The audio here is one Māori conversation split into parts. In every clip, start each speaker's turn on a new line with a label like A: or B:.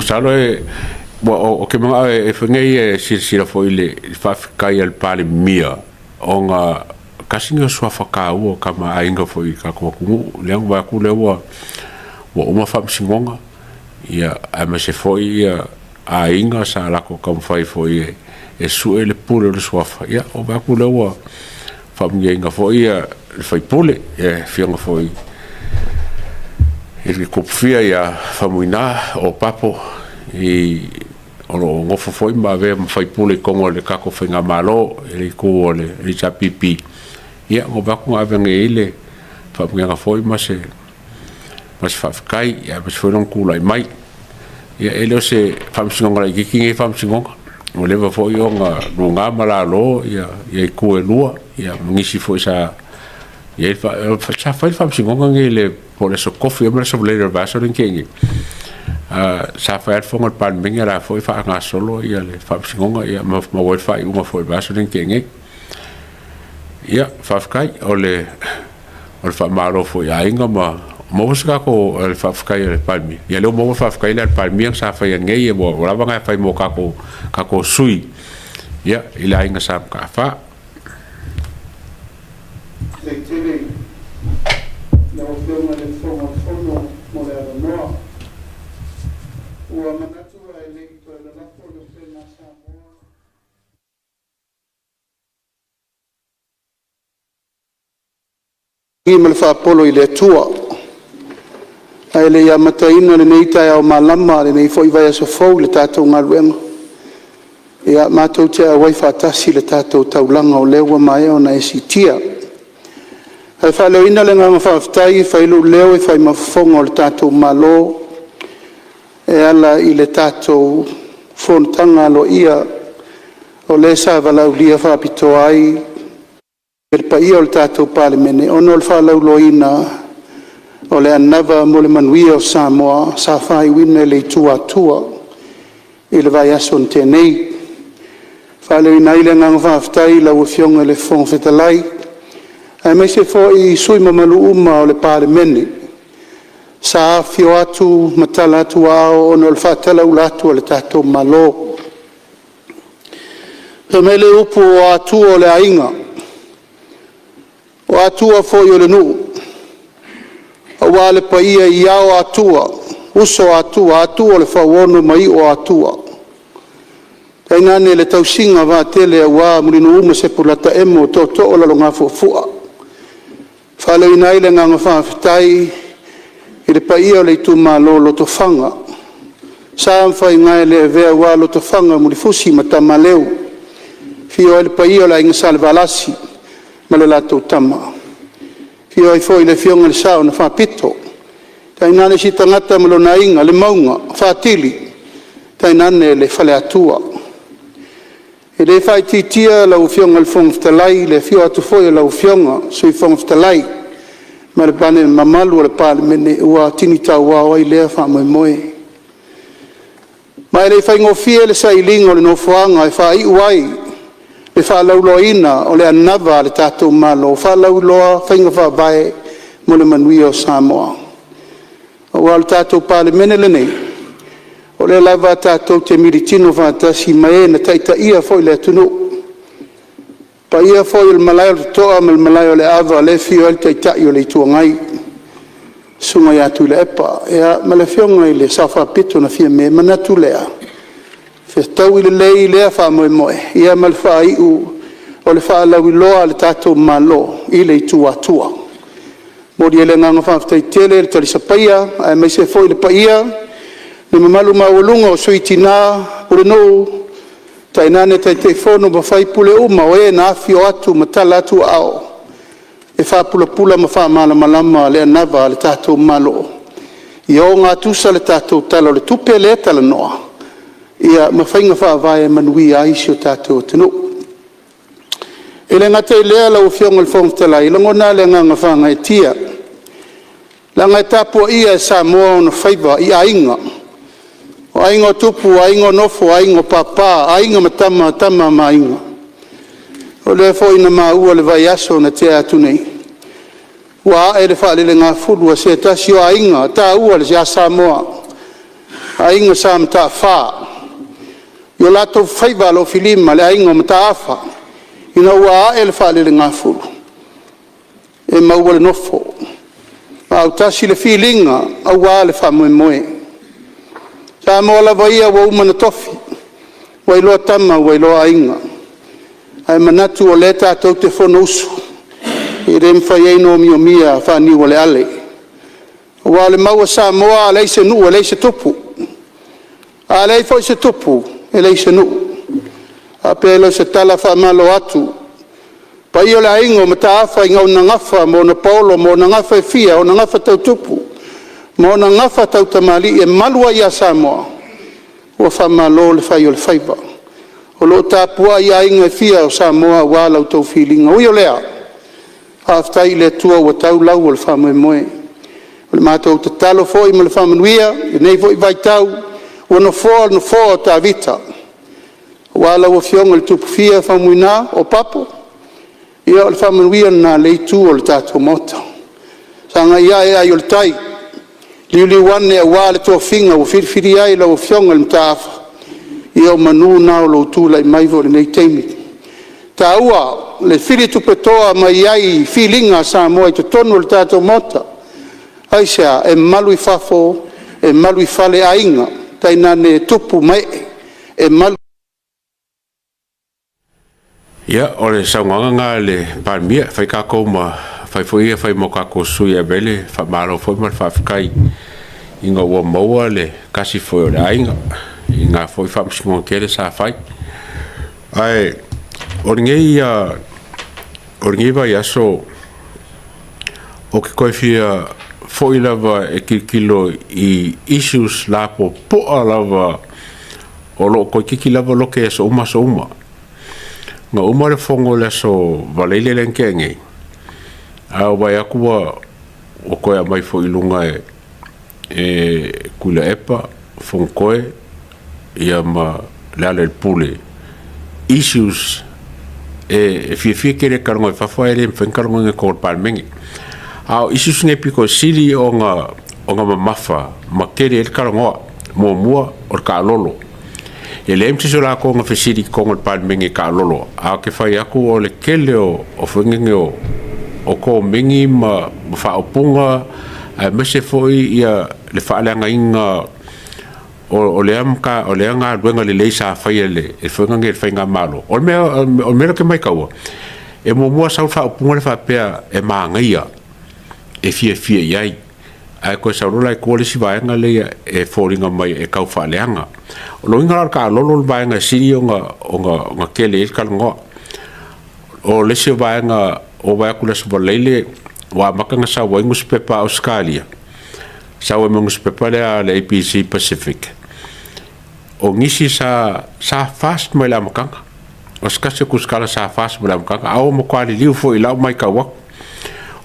A: Salo o ke mga e whangei sila fo ile whawhikai al pale mia o ngā kasinga sua whakāua ka ma ainga fo i ka kuakungu leang waku lewa wa uma whamsingonga ia ama se fo i a inga sa lako ka mwhai fo i e sue le pule le suafa ia o waku lewa whamngenga fo i le whai pule e whianga fo i e kupfia ia whamuina o papo i ono ngofo foi ma ve fai pule kongo le kako finga malo le ku le chapipi ia ngo ba ku ave ngele fa nga foi ma se fa kai ia ba foi non ku lai mai ia ele se fam singo la ki fam singo o le va foi nga lunga mala lo ia ku e lua ia ngisi foi sa ia fa fam singo ngele por eso coffee ma so le va so rinkengi sa fa fonga pan minga ra foi fa nga solo ia le fa singonga ia ma wa fa uma foi baso den kenge ia fa kai ole fa malo foi ainga ma mo ska ko el fa kai le palmi ia le mo fa kai le palmi sa fa ngei e mo la nga fa mo ka ko sui ia ila ainga sa ka fa
B: Ima le whaapolo i le tua. Ai le ia mataina le nei tai au malama le nei foi vai aso fau le tātou ngaruenga. Ia mātou te awai whaatasi le tātou taulanga o lewa mai o na esitia. Ai whaleo ina le nganga whaaftai whailu leo e whai mafonga o le tātou malo e ala i le tātou whontanga lo ia o le sa walau lia whaapito ai el paia o le tātou palemene ono le whalauloina o le anava mo le manuia o Samoa sa whaiwina le tuatua i le vai aso n tēnei whaleuina i le nganga whaaftai lau fionga le whongwhetalai ai mai se fo i sui mamalu uma o le palemene sa fio atu matala atu ao ono le whaatalau latu o le tātou malo pe me le upu o atu o le ainga o atua foi o le nuu o wale paia i ao atua uso atua o le whauonu mai o atua tai nane le tausinga wā tele a wā murinu uma se pulata emo to o lalo ngā fuafua whale ina ile nganga whaafitai i le paia o le itu malo loto whanga sa amwhai ngai le vea wā loto whanga murifusi matama leo fio le paia o la inga salvalasi ma le latou tama fio ai foi le fionga le sao na whapito tai nane si tangata ma lona inga le maunga whaatili tai nane le whale atua e le whai titia lau fionga le whongwhitalai le fio atu foi lau fionga sui whongwhitalai ma le pane mamalu le pale mene ua tini tau wao ai lea whamoe moe mai le whai ngofie le sailingo le nofoanga e whai uai le whalauloina o le anava le tātou malo, whalauloa whainga whawae mo le manuia o Samoa. O le tātou pāle mene le nei, o le lava tātou te miritino whātasi mai na taita ia foi le atunu. Pa ia foi le malai o toa ma le malai o le ava le fio el taitai o le tuangai. Sunga ia tu le epa, ea ma le fionga i le safa pito na fia me manatu lea. Tau i le lei lea whamoe moe, ia mal whai u o le whaalau i loa le tātou malo i le tua tua. Mori ele nganga whaafitai tele le tali sapaia, ai mai se foi le paia, le mamalu mawalunga o suiti nā, ure nou, tai nane tai te whono ma whai pule uma o e na awhi o atu ma tala atu ao. E whaapula pula ma whaamala malama le anava le tātou malo. I o ngā tusa le tātou tala o le tupe le tala noa. Ia mawhainga whaavae manui a isi o tātou tino. E le ngata i lea lau fionga le whongtalai, lango nā le nganga whanga e tia. Langa e tāpua ia e Samoa o na whaiva i ainga. O ainga tupu, ainga nofo, ainga papa, ainga matama, tama ma ainga. O le fo ina maa ua le vai aso na te atu nei. Wa e le wha le ngā furu a se tasi o ainga, tā ua le se a Samoa. ainga sa mta fa yo la to faiva lo filima le ainga mta afa ina wa el fa le ngafu e mau le nofo au tasi le feelinga au wa le fa moe sa mo la vaia wa uma na tofi wa ilo tama wa ilo ainga ai manatu o le tatou te fono usu i re mwhai no mia fa ni wa le ale wa le mau sa moa le se nu le se tupu a le foi se tupu e le se nu a pelo se tala fa malo atu pa io la ingo mata fa ingo na ngafa mo na polo mo na ngafa fia o na ngafa tau tupu mo na ngafa tau tamali e malua ia Samoa o fa malo le fa io le faiba o lo tapua ia ingo fia o Samoa wa la tau feeling o io lea after ile tua o tau lau o le fa moe le matou te talo foi mo le famanuia e nei foi vai tau o no fo ta vita wala o fionga le tupu fia famuina o papo ia o le famanuia na le tu o le tatou mota sanga ia e ai o le tai liuli wane wa le to finga o firfiri ai lo fionga le mtafa ia o manu na o lo tu lai mai vo le nei teimi taua le fili tupe toa mai ai filinga sa mo i to tonu le tatou mota aisha e malu I fafo e malu I fale ainga taina ne tupu mai e malu
A: ia o le saunganga le palmia fai ka ko ma fai foi fai mo ka ko suia bele fa malo foi mal fa fikai inga wo moa le kasi foi le ainga inga foi fa msimo kele sa fai ai orngei va ya so o ke ko fia foi lava e kilo I issues la po lava o lo ko ki lava lo ke so uma nga uma le fongo le so valele len kenge a wa ya ku o ko ya mai foi lunga e kula epa fonkoe ya ma la le pule issues e fi kere karngo fa fa ele fen karngo nge ko palmengi au issues nge piko sili o nga mafa makere el karngo mo mua o ka lolo ele mti so la ko nga fe sili ko ngol palmengi ka lolo a ke fa ya ku o le kele o fengenge o ko mengi ma fa opunga a mese foi ia le fa le nga inga o le anga duenga le leisa fai le e fengenge fa nga malo o me ke mai kawa e mo mua sa fa opunga le fa pe e mangaia e fie iai ai ko sa rola ko le si vai nga le e foringa mai e kau fa leanga o lo inga ka lolo vai nga siri nga kele el kalngo o le si vai nga o vai ku le so lele wa makanga sa wa ngus pepa Australia sa wa ngus pepa le APC Pacific o ngisi sa fast mai la makanga o skase ku skala sa fast mai la makanga au mo kwali liu fo ila mai ka wa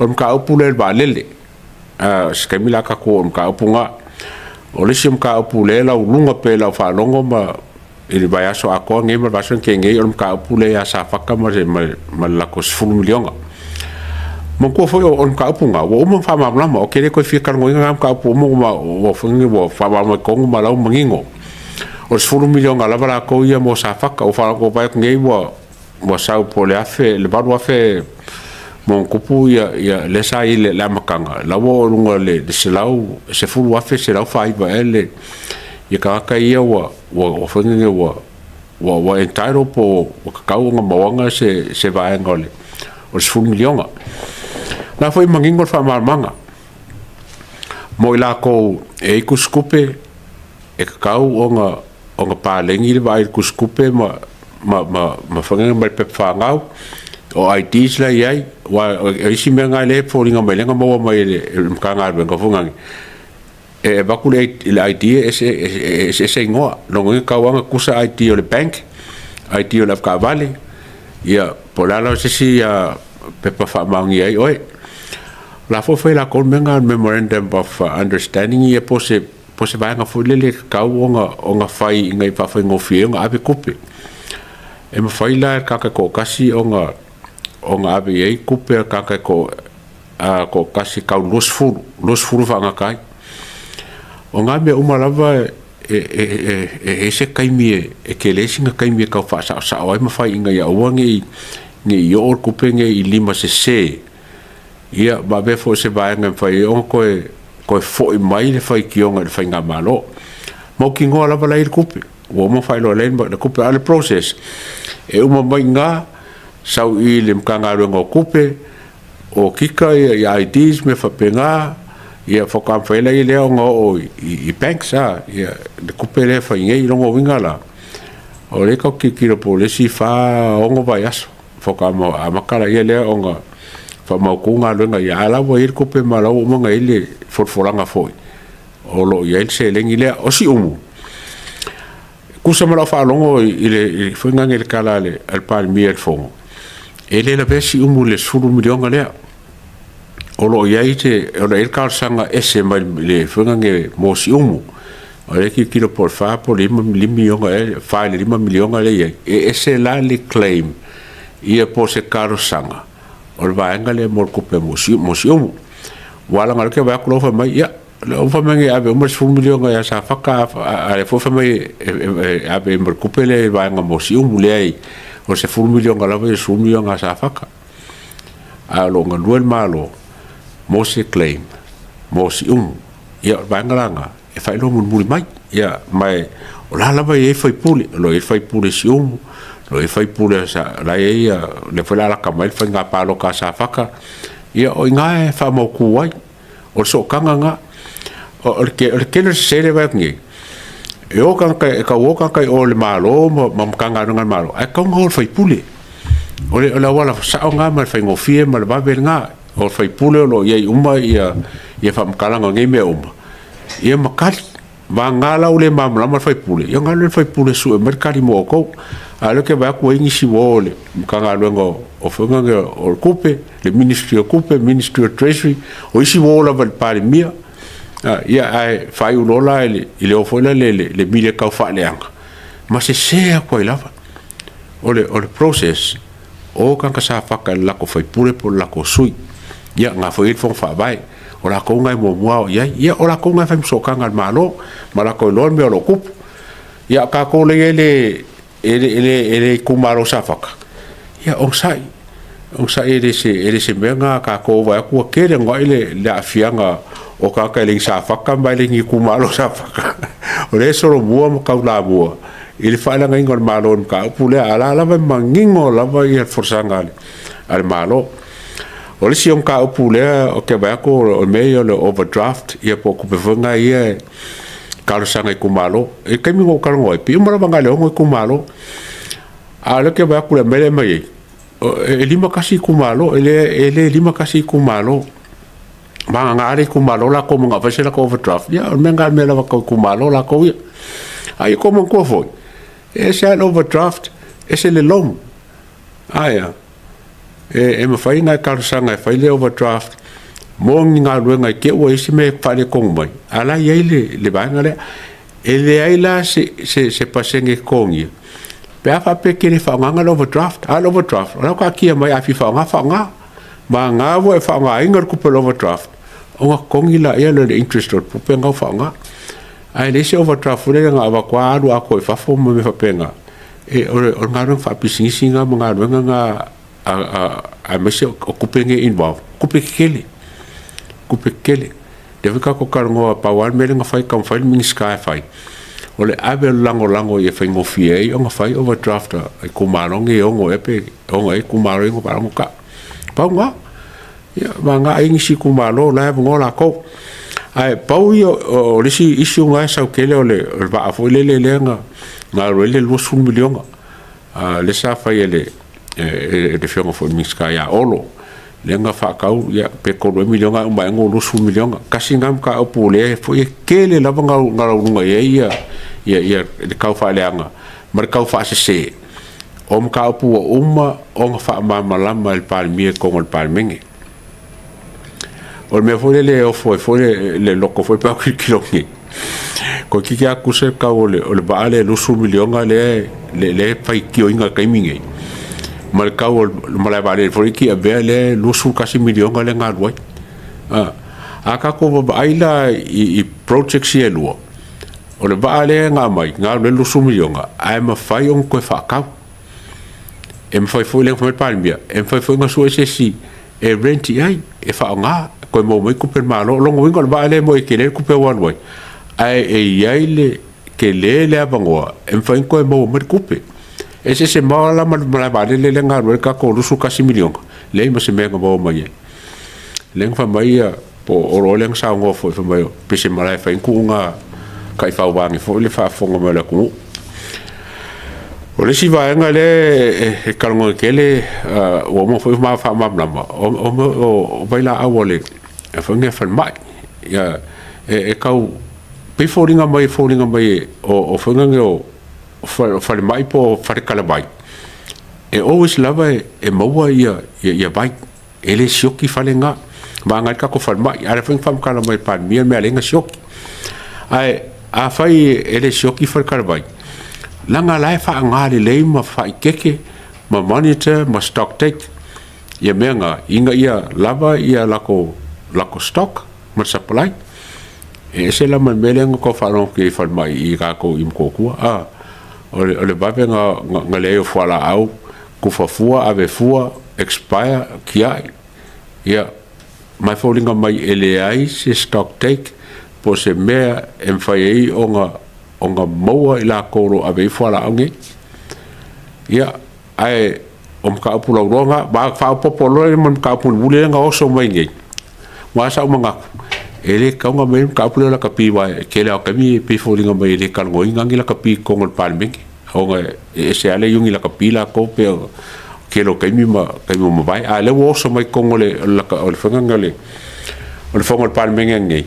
A: o mka upule ba lele skemila ka ko mka upunga o le sim ka upule la lunga pe la fa longo ma ele vai aso ako nge ma baso ke nge o mka upule ya sa faka ma la ko 1 milionga mo ko foi o mka upunga o mo fa ma o kere ko fi ka ngo nga mka upu mo ma o fungi bo fa ma ko ma la mangingo o 1 milionga la bala ko ia mo sa faka o fa ko vai nge mo sa pole afe le ba afe mon kupu ya le sa ile la makanga la wo lunga le se lau se fulu afe se lau fai ba ele ya ka ia wa fenge wa entire po ka nga mawanga se va ngole o se fulu milionga na foi mangingo fa manga mo ila ko e kuskupe e ka onga pa lengi le vai kuskupe ma fenge ma pe fa ngau o ideas la yai wa isi menga le foringa melenga mo mai le kanga benga fungang e bakule le idea ese ngo no ka wanga kusa idea le bank idea le ka vale ya polala si ya pepa fa mangi ai oi la fo foi la con menga memorandum of understanding ye pose va nga fo le ka onga fai ngai pa fa ngofie nga ave kupe e ma fai la ka ko kasi onga ave ei kupe ka ko kasi ka los furu fa nga kai onga me uma lava se kaimi e ke le singa kaimi ka fa sa ai ma fai inga ya wangi ni yo ku penge I lima se ia ba be fo se ba nga fai on ko fo mai le fai ki on le fai nga malo mo ki ngola bala I kupe wo mo fai lo len ba le kupe al process e uma mai nga sau I le mkanga ro ngo kupe o kika ya ideas me fa penga ia foka faila I leo ngo I banks ia le kupe le fa ngai longo wingala o le ka kikiro polisi fa ongo vai aso foka mo amakala ia leo nga fa mau kunga lo nga ia ala wo ir kupe malo mo ngai le forforanga foi o lo ia se lengi le o si umu kusa mala fa longo ile foi nga ngel kala le al palmier fongo ele la vesi umu le suru milionga le o lo ia ite o le kal sanga ese mai le funga nge mo si umu o le ki kilo por fa por 5 milionga fa le 5 milionga le ese la le claim ia po se karo sanga o le vaenga le mo kupe mo si umu wala ngal ke va ko fa mai ia le o fa mai ave mo 5 milionga ya sa faka ale fo fa mai ave mo kupe le vaenga mo si umu le o se 5 milionga la ve 5 milionga sa faka a lo ngal malo mo se claim mo si ia bangalanga e fai lo mun mai ia mai o la vai e fai puli lo e fai puli si lo e fai puli sa la ia le foi la ka mai fai nga palo ka sa faka ia o nga e fa mo ku wai o so kanga nga o ke le se le va ngi e o kan ka o kan ka o le malo mam kanga nga malo e ka ngol fai puli o le la wala sa nga mal fai ngo fie mal va ver nga o fai pule lo ia uma ia fa mkalanga ngai me uma ia makali va ngala ule mamla ma fai pule ia ngala fai pule su mercari mo ko ale ke va ko ingi si vole mkanga lo o fonga o kupe le ministry of kupe ministry of treasury o isi vola val pare mia ia ai fai ulola ile o fola le mile ka fa leanga ma se ko lava o le process o kan ka sa fa ka la ko fai pule por la ko sui ia nga foi fon fa vai o la ko ngai mo ia o la ko ngai fa so ka ngal malo mala ko lo me lo kup ia ka ko le ele kumaro sa faka ia o sai ele se menga ka ko va ku ke le ngai le afianga o ka le sa faka mai le ngi kumaro sa faka o le so mo ka la mo ele fa la ngai ngol malo ka pule ala la mangingo la va ia forsanga al malo o le si on ka opule o ke ba ko o meio le overdraft ia po ku befunga ia ka sanga ku malo e ke mi ko ka ngoi pi mo ba ngale ngoi ku malo a le ke ba ku le mele mai e lima kasi ku malo ele lima kasi ku malo ba ngare ku malo la ko mo nga fa la ko overdraft ia o menga me la ko ku malo la ko ia ai ko mo ko foi ese overdraft ese le long aya e me fai nga karsanga fai le overdraft mo nga ruenga ke o isi me fale kong mai ala yele le banga le ele ai la se pasenge kongi pe afa pe ke le fa nga overdraft ala ka kia mai afi fa nga ma nga wo fa nga ingar ku pe overdraft o nga kongi la ia le interest rate pe nga fa nga ai le se overdraft le nga ba kwa ru a ko fa fo me fa penga e o nga ru fa pisinga nga ruenga nga a mese o kupenge involved kupe kele deve ka ko karngo pa wan mele nga fai kam fai min sky fai ole ave lango ye fai ngo fie o nga fai overdraft ai kumaro nge o ngo epe o ngo e kumaro ngo para mo ka pa nga ya manga ai ngi kumaro la ngo la ko ai pau yo o le si issue nga sa kele ole ba fo le nga rele lo sun million le sa fai ele de fionga fo miska ya olo lenga fa kau ya pe ko 2 million ga mai ngo 2 million kasi ngam ka opule fo ye kele la nga nga ya de kau fa leanga mar kau fa se om ka opu uma on fa mama lama el palmier con el palmenge o me fo le o fo le loco fo pa kilongi ko ki ka kuse ka ole ba ale 2 million ga le fa ki o inga kaiminge malkau malai vale foi ki abele lusu kasi million ga le ngadwai aka ko ba aila I project si elua o le ba le nga mai nga le lu sumionga ai ma fai on ko fa ka em fai foi le foi palmia em fai foi nga so si e renti ai e fa nga ko mo mai ku per malo lo ngo ba le mo ke le ku pe wan wai ai e ai le ke le abangoa em fai ko mo mai ku pe ese se mala ma ba le nga ro ka ko lu su ka similion le mo se me nga bo mai le fa mai po o le sa ngo fo fa mai pe se mala fa ku nga kai fa wangi fo le fa fonga me la ku o le si va nga le e kalongo ke le o mo fo ma fa ma o vai la awole e fa nga fa mai ya e kau pe foringa mai o fa nga o fa mai po fa kala mai e always lava e maua ia vai ele sioki fa le nga ba nga ka ko fa mai ara fa kala mai pa mi me lenga sioki ai a fai ele sioki fa kala mai langa lai fa nga le ma fa keke ma monitor ma stock take ia menga inga ia lava ia lako stock ma supply e se la ma melenga ko fa no ke fa mai i ka ko im ko ku ole ba nga le o fa la au ku fa fua ave fua expire kia ia mai falling mai ele ai se stock take po se mea em fai ei onga maua i la koro ave i whala ange ia ai ka upula uronga ba fa popolo e man ka upula ule nga oso mai ngai wa sa manga ele ka nga mai ka upula la kapi wa ke la ka mi pe falling mai ele ka ngoi ngangi la kapi kongol palmeng onga e se ale yungi la kapi la ko pe ke lo ka mi ma vai a le oso mai kongole la ka o fanga ngale o fongol palmeng ngai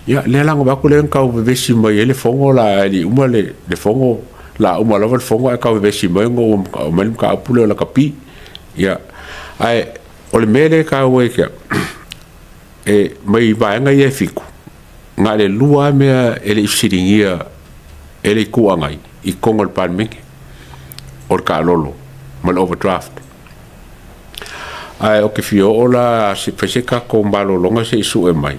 A: ya le lango ba ko le ka o vesi mai ele fongo la ali uma le fongo la uma la fongo ka o vesi mai ngo o mal ka pule la kapi ya ai o le mele ka o ke e mai ba nga ye fiku nga le lua me ele siringia ele ku angai i kongol palmeng o ka lolo mal overdraft ai o ke fio ola se fese ka ko mbalo longa se su e mai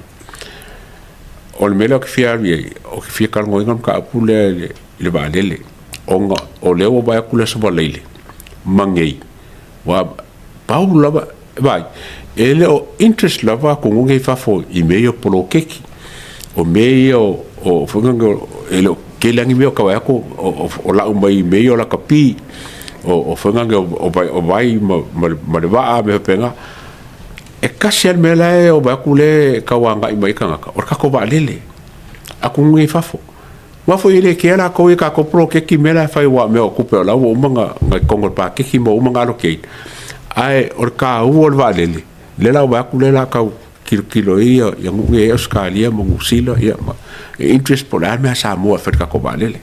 A: o le mele o ke fia kalongo inga ka apule le ba lele onga o leo ba kula sa ba lele mangei wa paulu lava vai ele o interest lava ko nge fa fo i meio polo keki o meio o funga ele ke langi meo ka wa ko o la mai meio la kapi o funga o vai ma le va me penga e kasi al mela o ba kule ka wanga i mai kanga o ka ko ba lele aku ngi fafo wa fo ile ke ala ko ka ko pro ke ki mela fa wa me o kupe la o manga ngai kongol pa ke ki mo manga lo ke ai o ka o va lele le la ba kule la ka kilo ia ya ngi australia mo silo ia interest por alme sa mo fa ka ko ba lele